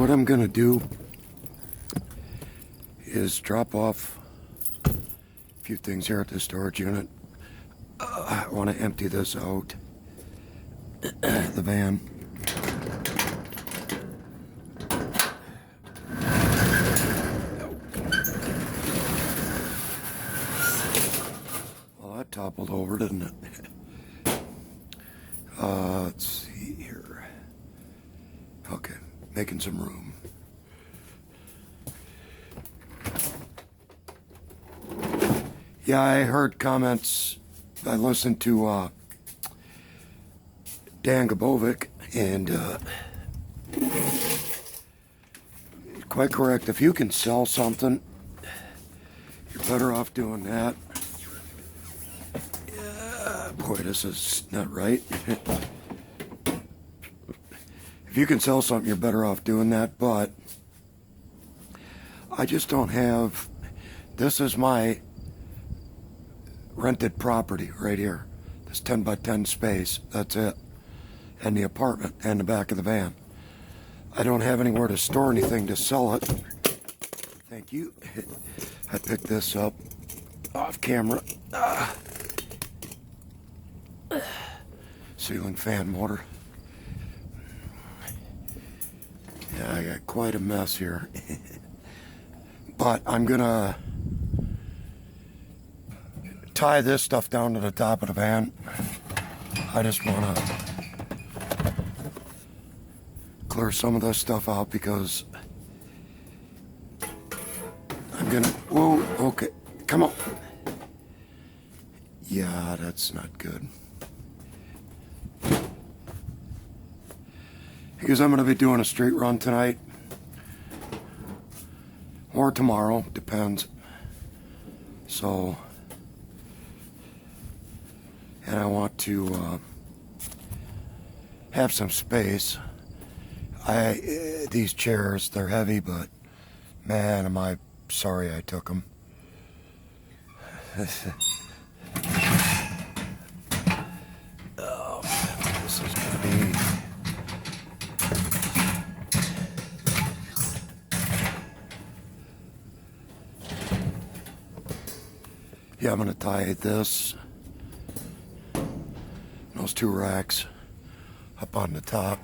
what I'm gonna do is drop off a few things here at the storage unit. I want to empty this out, the van. Well, that toppled over, didn't it? Let's see here. Okay, making some room. Yeah, I heard comments. I listened to Dan Gabovic, and quite correct. If you can sell something, you're better off doing that. Yeah, boy, this is not right. If you can sell something, you're better off doing that, but I just don't have. This is my rented property right here. This 10 by 10 space, that's it. And the apartment and the back of the van. I don't have anywhere to store anything to sell it. Thank you. I picked this up off camera. Ceiling fan motor. Yeah, I got quite a mess here. But I'm gonna tie this stuff down to the top of the van. I just want to clear some of this stuff out because I'm gonna. Whoa, okay, come on. Yeah, that's not good. Because I'm gonna be doing a street run tonight or tomorrow, depends. So. And I want to have some space. These chairs, they're heavy, but man, am I sorry I took them. Oh, this is gonna be. Yeah, I'm gonna tie this. Those two racks up on the top.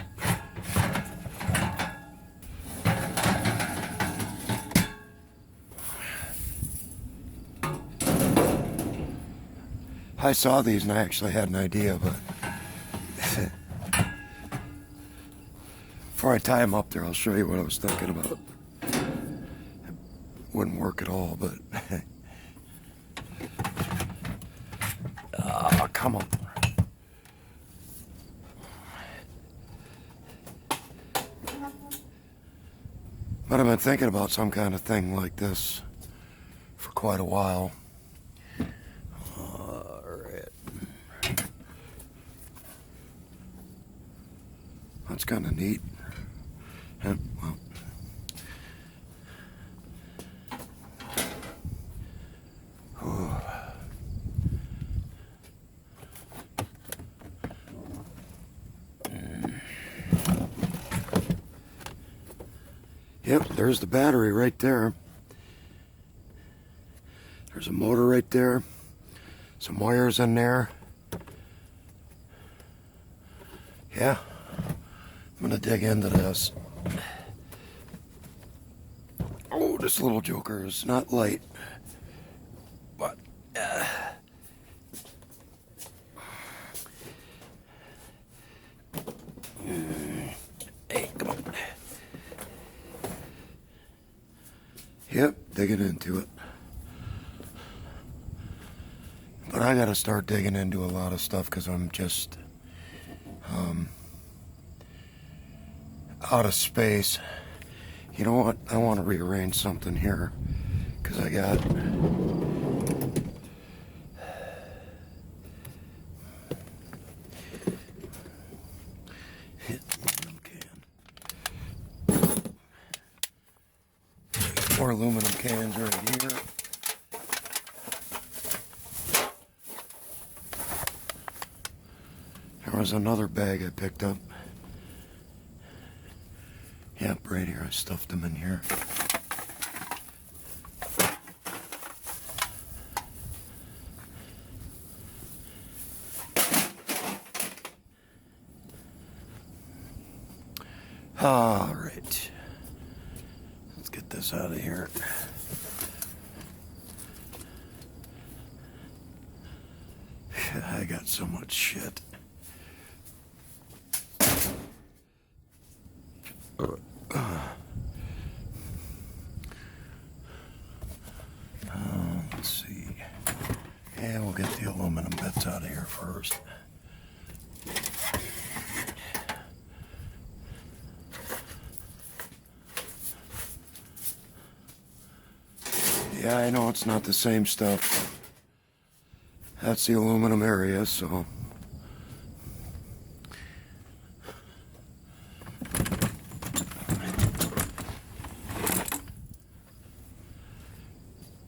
I saw these and I actually had an idea, but before I tie them up there, I'll show you what I was thinking about. It wouldn't work at all, but oh, come on. But I've been thinking about some kind of thing like this for quite a while. All right. That's kind of neat. And, well, yep, there's the battery right there. There's a motor right there. Some wires in there. Yeah, I'm gonna dig into this. Oh, this little joker is not light. But, hey, come on. Yep, digging into it. But I gotta start digging into a lot of stuff because I'm just out of space. You know what? I want to rearrange something here because I got more aluminum cans right here. There was another bag I picked up. Yeah, right here. I stuffed them in here. All right. Let's get this out of here. I got so much shit. Let's see. Yeah, we'll get the aluminum bits out of here first. Yeah, I know it's not the same stuff. That's the aluminum area, so.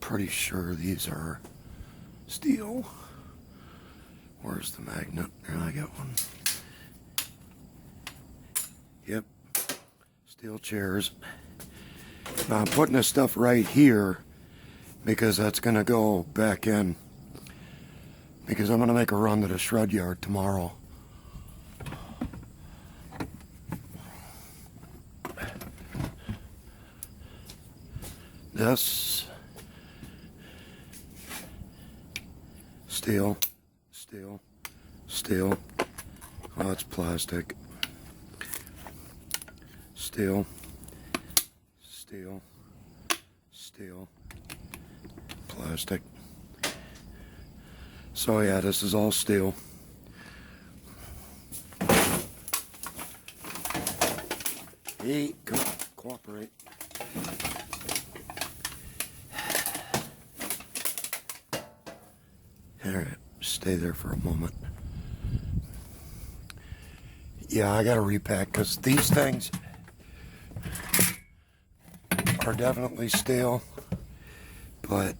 Pretty sure these are steel. Where's the magnet? There, I got one. Yep. Steel chairs. Now I'm putting this stuff right here because that's going to go back in. Because I'm going to make a run to the shred yard tomorrow. This steel, steel, steel. Oh, it's plastic. Steel, steel, steel, plastic. So yeah, this is all steel. Hey, come on, cooperate. Alright, stay there for a moment. Yeah, I gotta repack because these things are definitely steel, but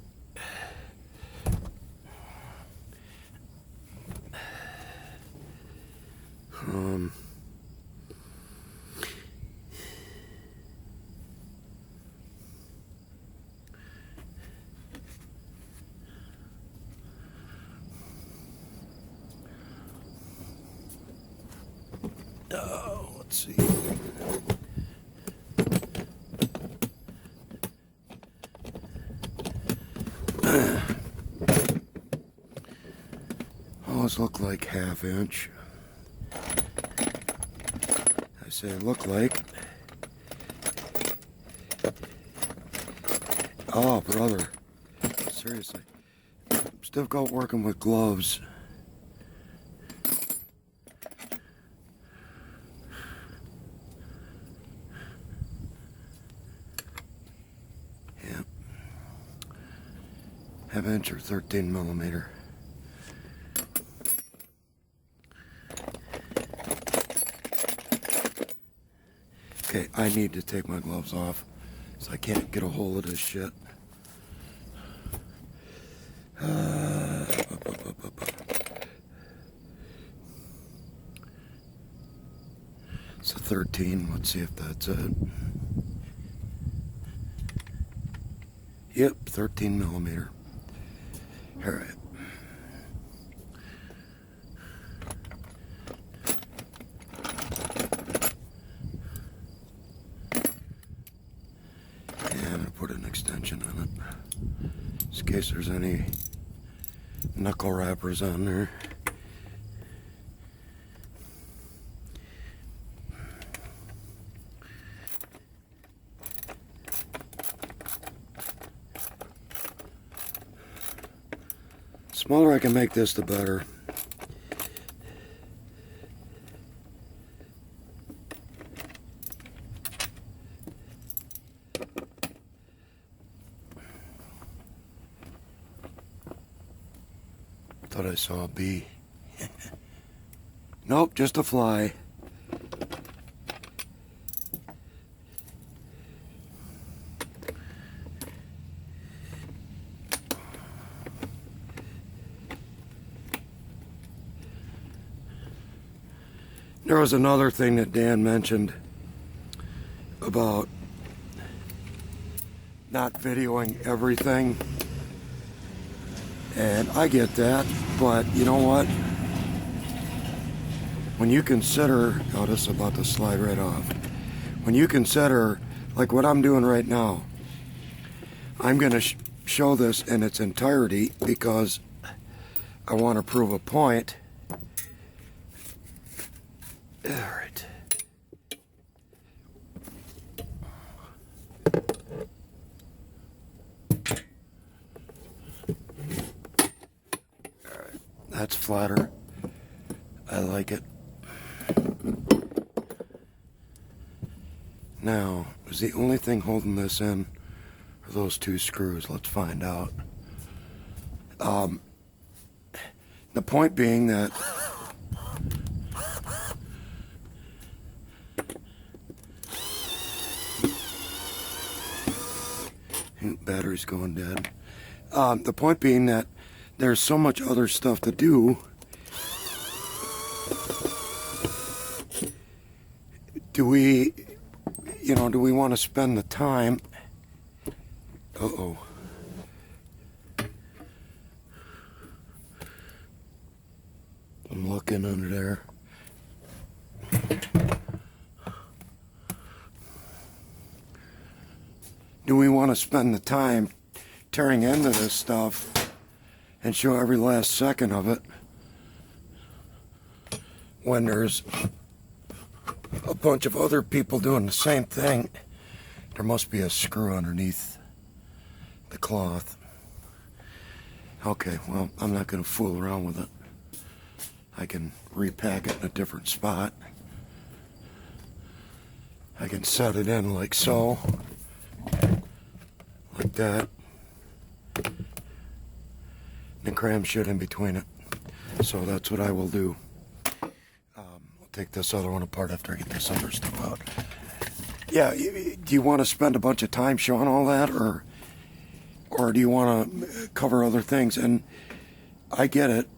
let's see. Those look like half-inch. I say look like. Oh, brother. Seriously. It's difficult working with gloves. Yep. Half-inch or 13 millimeter. Okay, I need to take my gloves off, so I can't get a hold of this shit. It's a 13. Let's see if that's it. Yep, 13 millimeter. All right. Put an extension on it, just in case there's any knuckle wrappers on there. The smaller I can make this, the better. Thought I saw a bee. Nope, just a fly. There was another thing that Dan mentioned about not videoing everything, and I get that, but you know what? When you consider, oh, this is about to slide right off. When you consider, like what I'm doing right now, I'm going to show this in its entirety because I want to prove a point. All right. All right. That's flatter. I like it. Now, is the only thing holding this in are those two screws? Let's find out. The point being that battery's going dead. The point being that there's so much other stuff to do. Do we want to spend the time? Uh-oh. I'm looking under there. Do we want to spend the time tearing into this stuff and show every last second of it when there's a bunch of other people doing the same thing? There must be a screw underneath the cloth. Okay, well, I'm not going to fool around with it. I can repack it in a different spot. I can set it in like so. Like that. And cram shit in between it. So that's what I will do. I'll take this other one apart after I get this other stuff out. Yeah, do you want to spend a bunch of time showing all that, or do you want to cover other things? And I get it.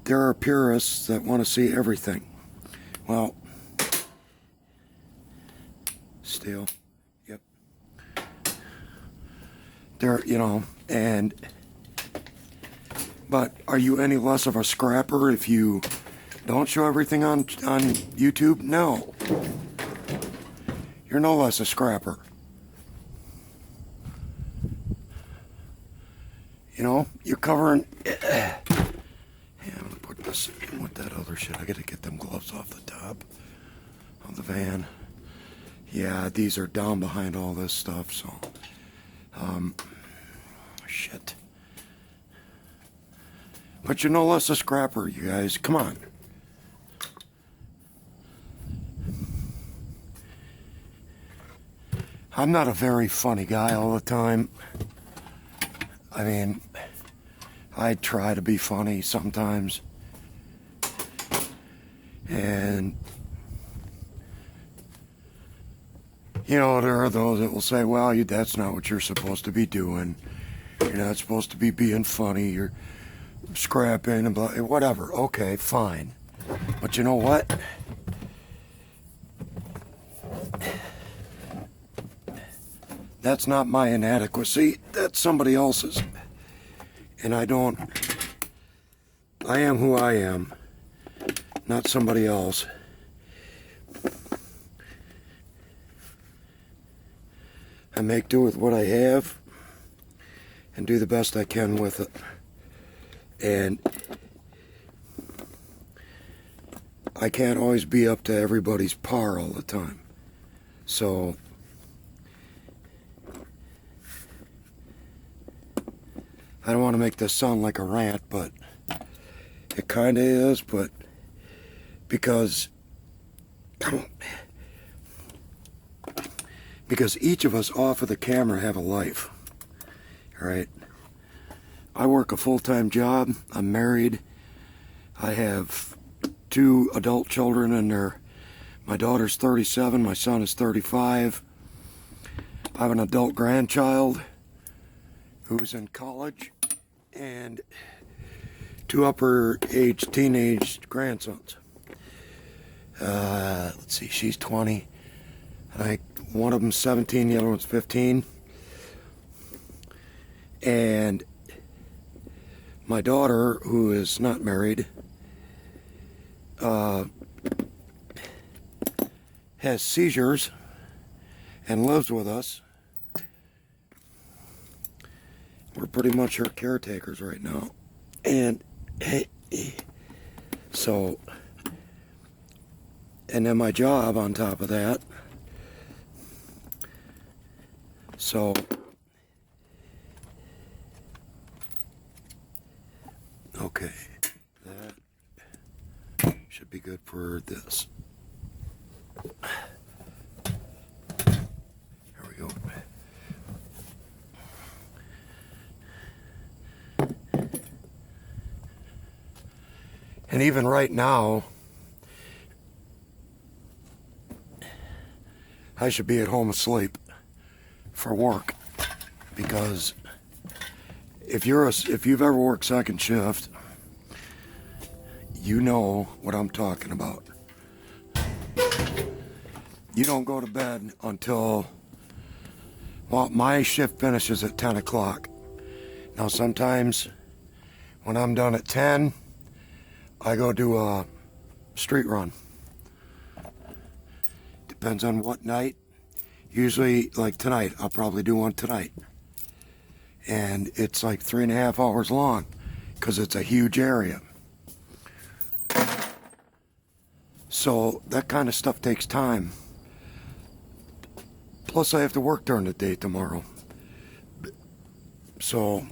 There are purists that want to see everything. Well, steel, yep. There, but are you any less of a scrapper if you don't show everything on YouTube? No. You're no less a scrapper. You're covering. Yeah, I'm gonna put this in with that other shit. I gotta get them gloves off the top of the van. Yeah, these are down behind all this stuff, so. Shit. But you're no less a scrapper, you guys. Come on. I'm not a very funny guy all the time. I mean, I try to be funny sometimes. And, there are those that will say, well, that's not what you're supposed to be doing. You're not supposed to be being funny. You're scrapping and blah, whatever. Okay, fine. But you know what? That's not my inadequacy. That's somebody else's. And I am who I am, not somebody else. I make do with what I have and do the best I can with it. And I can't always be up to everybody's par all the time. So I don't want to make this sound like a rant, but it kind of is, but because each of us off of the camera have a life, all right? I work a full-time job. I'm married. I have 2 adult children, and my daughter's 37, my son is 35. I have an adult grandchild who's in college, and 2 upper-age teenage grandsons. Let's see, she's 20. I think one of them's 17, the other one's 15. And my daughter, who is not married, has seizures and lives with us. We're pretty much her caretakers right now. And so, and then my job on top of that. So, okay, that should be good for this. Here we go. And even right now, I should be at home asleep for work, because if you've ever worked second shift, you know what I'm talking about. You don't go to bed until, well, my shift finishes at 10 o'clock. Now sometimes when I'm done at 10, I go do a street run. Depends on what night. Usually, like tonight, I'll probably do one tonight. And it's like 3.5 hours long, because it's a huge area. So that kind of stuff takes time. Plus I have to work during the day tomorrow. So,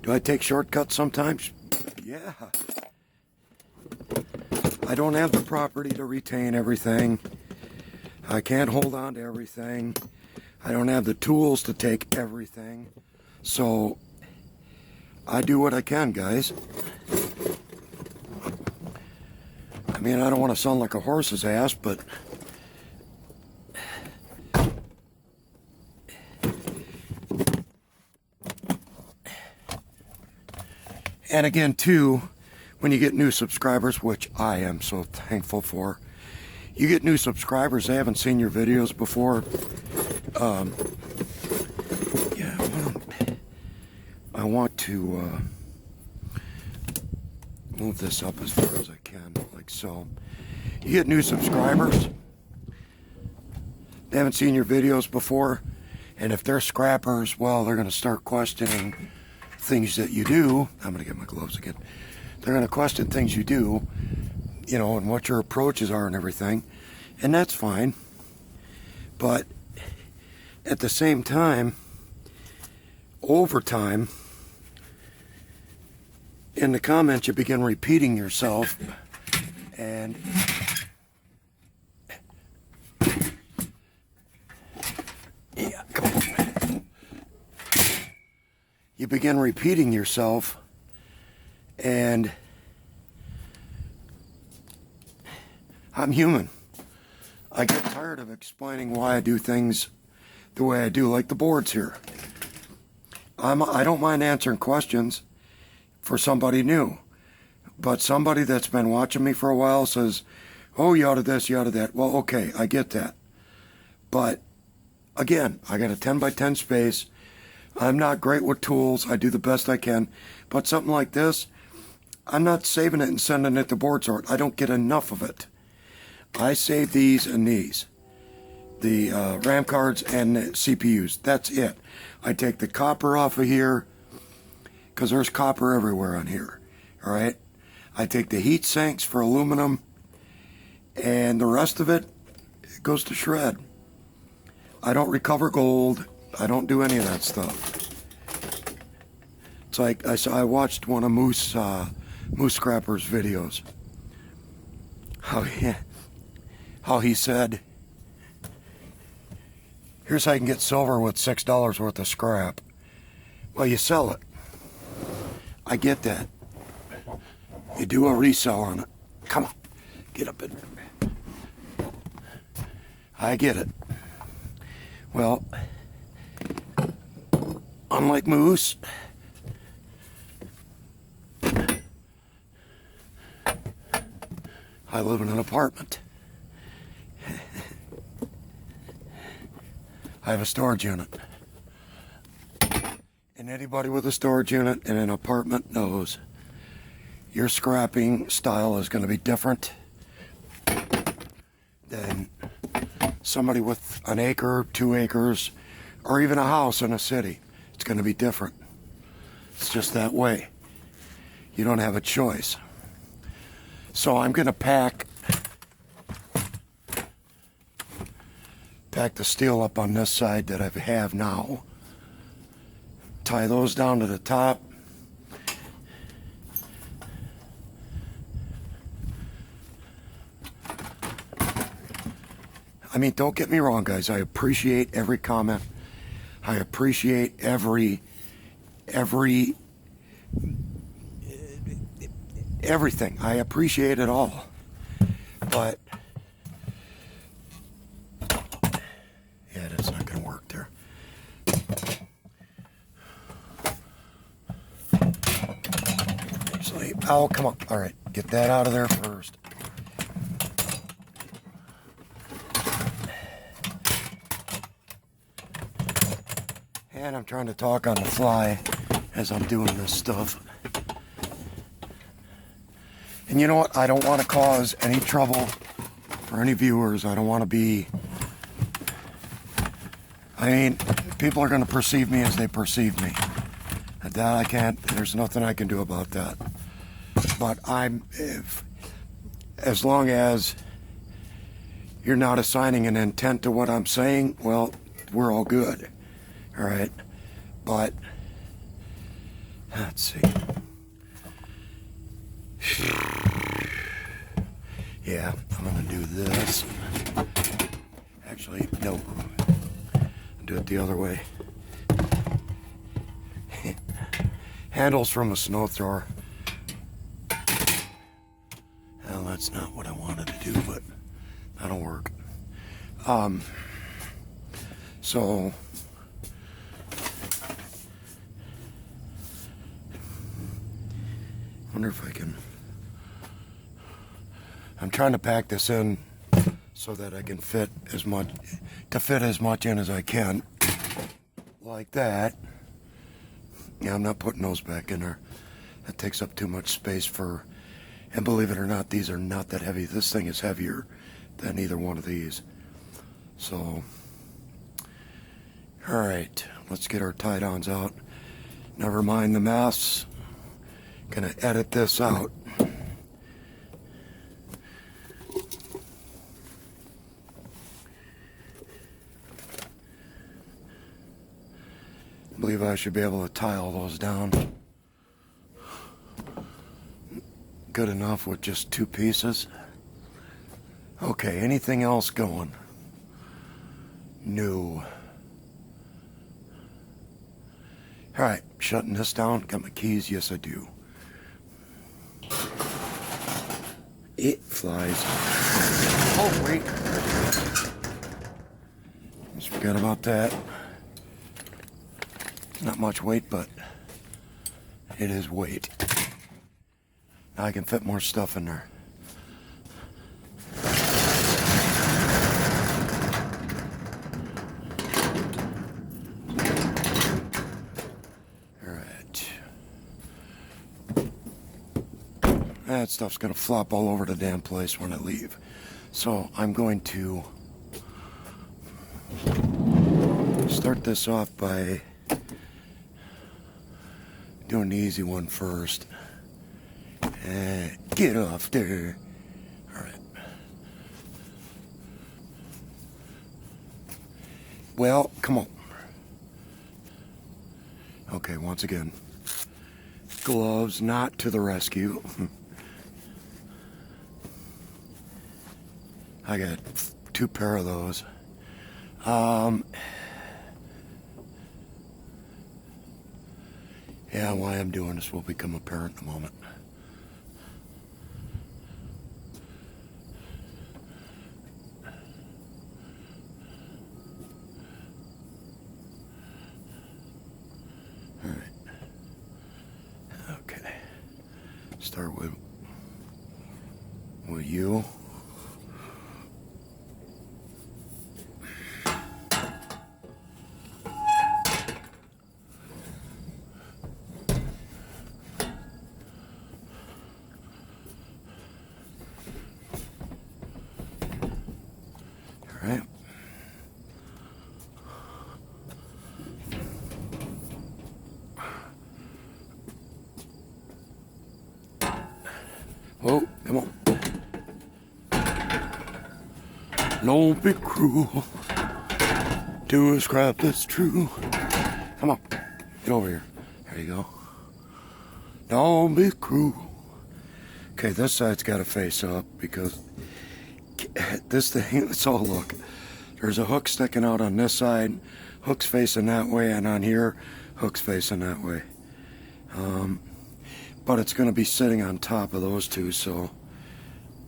do I take shortcuts sometimes? Yeah. I don't have the property to retain everything. I can't hold on to everything. I don't have the tools to take everything. So, I do what I can, guys. I mean, I don't want to sound like a horse's ass, but and again, too, when you get new subscribers, which I am so thankful for, you get new subscribers, they haven't seen your videos before. Yeah, I want to move this up as far as I can, like so. You get new subscribers, they haven't seen your videos before, and if they're scrappers, well, they're going to start questioning things that you do. I'm going to get my gloves again. They're going to question things you do, you know, and what your approaches are and everything, and that's fine. But at the same time, over time, in the comments you begin repeating yourself, and yeah, come on. You begin repeating yourself, and I'm human. I get tired of explaining why I do things the way I do, like the boards here. I don't mind answering questions for somebody new, but somebody that's been watching me for a while says, oh, you ought to this, you ought to that. Well, okay, I get that. But again, I got a 10 by 10 space. I'm not great with tools. I do the best I can. But something like this, I'm not saving it and sending it to board sort. I don't get enough of it. I save these and these. The RAM cards and the CPUs. That's it. I take the copper off of here, because there's copper everywhere on here. All right? I take the heat sinks for aluminum, and the rest of it goes to shred. I don't recover gold. I don't do any of that stuff. It's like I watched one of Moose Scrapper's videos. How he said, here's how you can get silver with $6 worth of scrap. Well, you sell it. I get that. You do a resell on it. Come on, get up in there. I get it. Well, unlike Moose, I live in an apartment. I have a storage unit. And anybody with a storage unit in an apartment knows your scrapping style is going to be different than somebody with an acre, 2 acres, or even a house in a city. It's going to be different. It's just that way. You don't have a choice. So I'm going to pack the steel up on this side that I have now. Tie those down to the top. I mean, don't get me wrong, guys. I appreciate every comment. I appreciate everything. I appreciate it all. But yeah, that's not going to work there. Actually, oh, come on. All right, get that out of there first. And I'm trying to talk on the fly as I'm doing this stuff. And you know what? I don't want to cause any trouble for any viewers. I don't want to be... I mean, people are going to perceive me as they perceive me. And that I can't... There's nothing I can do about that. But as long as you're not assigning an intent to what I'm saying, well, we're all good. All right, but let's see. Yeah, I'm gonna do this. Actually, no. Do it the other way. Handles from a snow thrower. Well, that's not what I wanted to do, but that'll work. So. Wonder if I can. I'm trying to pack this in so that I can fit as much in as I can, like that. Yeah, I'm not putting those back in there. That takes up too much space for. And believe it or not, these are not that heavy. This thing is heavier than either one of these. So, all right, let's get our tie-downs out. Never mind the mess. Gonna edit this out. I believe I should be able to tie all those down. Good enough with just 2 pieces. Okay, anything else going? No. Alright, shutting this down. Got my keys? Yes, I do. It flies. Oh, wait. Just forgot about that. It's not much weight, but it is weight. Now I can fit more stuff in there. That stuff's gonna flop all over the damn place when I leave. So I'm going to start this off by doing the easy one first. Get off there. All right. Well, come on. Okay, once again. Gloves not to the rescue. I got 2 pair of those. Yeah, why I'm doing this will become apparent in a moment. All right. Okay. Start with you. All right. Whoa, come on. Don't be cruel to a scrap that's true. Come on, get over here. There you go. Don't be cruel. Okay, this side's got to face up because this thing, let's all look. There's a hook sticking out on this side, hook's facing that way, and on here, hook's facing that way. But it's going to be sitting on top of those two, so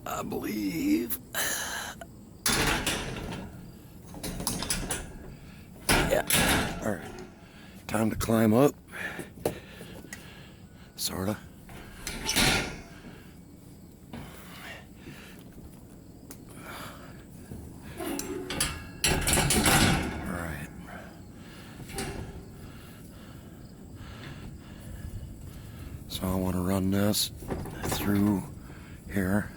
I believe. Yeah. All right. Time to climb up. Sorta. All right. So I want to run this through here.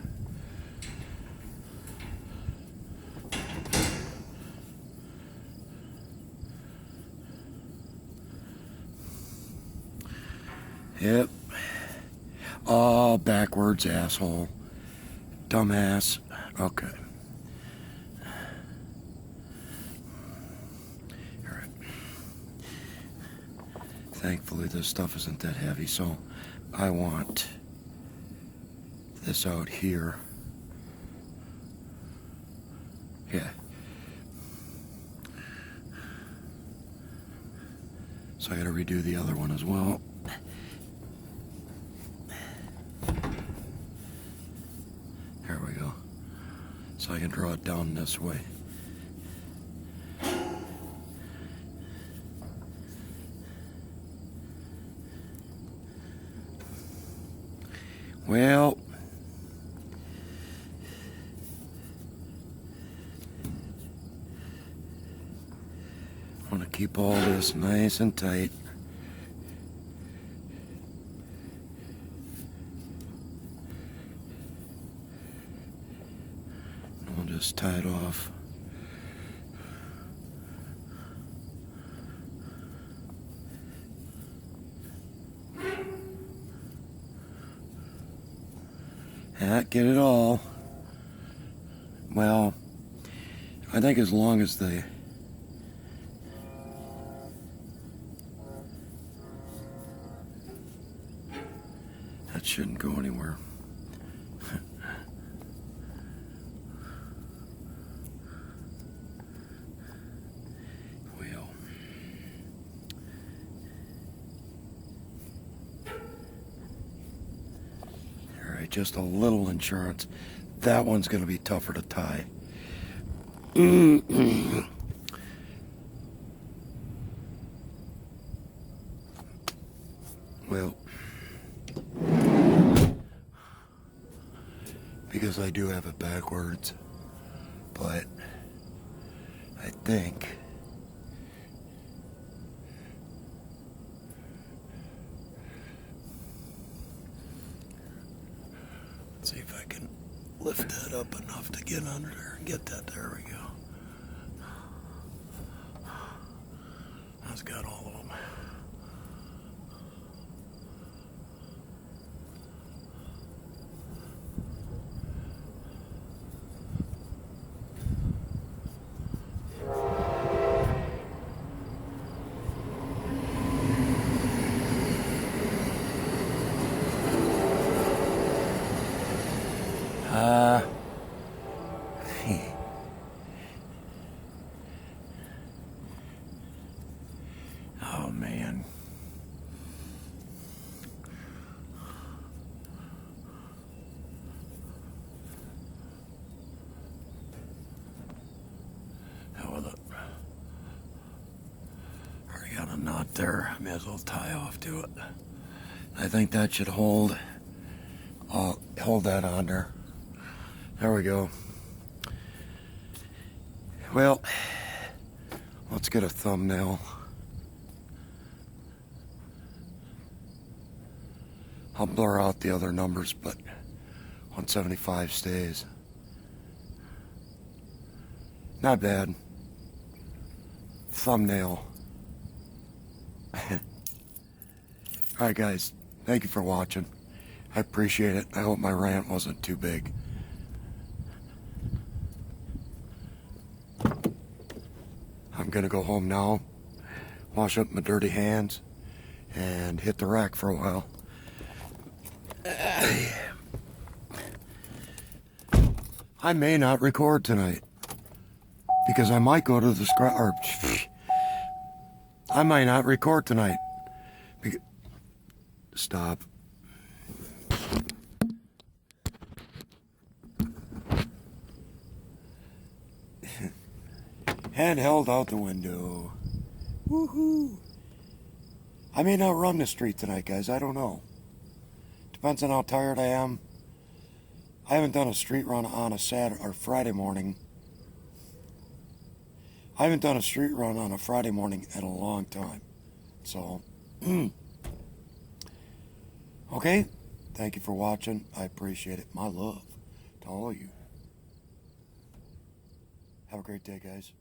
Yep. Oh, backwards, asshole. Dumbass. Okay. Alright. Thankfully, this stuff isn't that heavy, so I want this out here. Yeah. So I gotta redo the other one as well. There we go. So I can draw it down this way. Well, I want to keep all this nice and tight. I'll just tie it off. Get it all. Well, I think as long as that shouldn't go anywhere. Well, all right, just a little insurance. That one's going to be tougher to tie. Well, because I do have it backwards, but I think let's see if I can lift that up enough to get under there and get that. There we go. That's got all of them. Oh man. Hell with it. Already got a knot there. I may as well tie off to it. I think that should hold that on there. There we go. Well, let's get a thumbnail. I'll blur out the other numbers, but 175 stays. Not bad. Thumbnail. Alright guys, thank you for watching. I appreciate it. I hope my rant wasn't too big. I'm gonna go home now, wash up my dirty hands, and hit the rack for a while. I may not record tonight because I might go to the I might not record tonight. Stop. Handheld out the window. Woohoo! I may not run the street tonight, guys. I don't know. Depends on how tired I am. I haven't done a street run on a Saturday or Friday morning. I haven't done a street run on a Friday morning in a long time. So, okay. Thank you for watching. I appreciate it. My love to all of you. Have a great day, guys.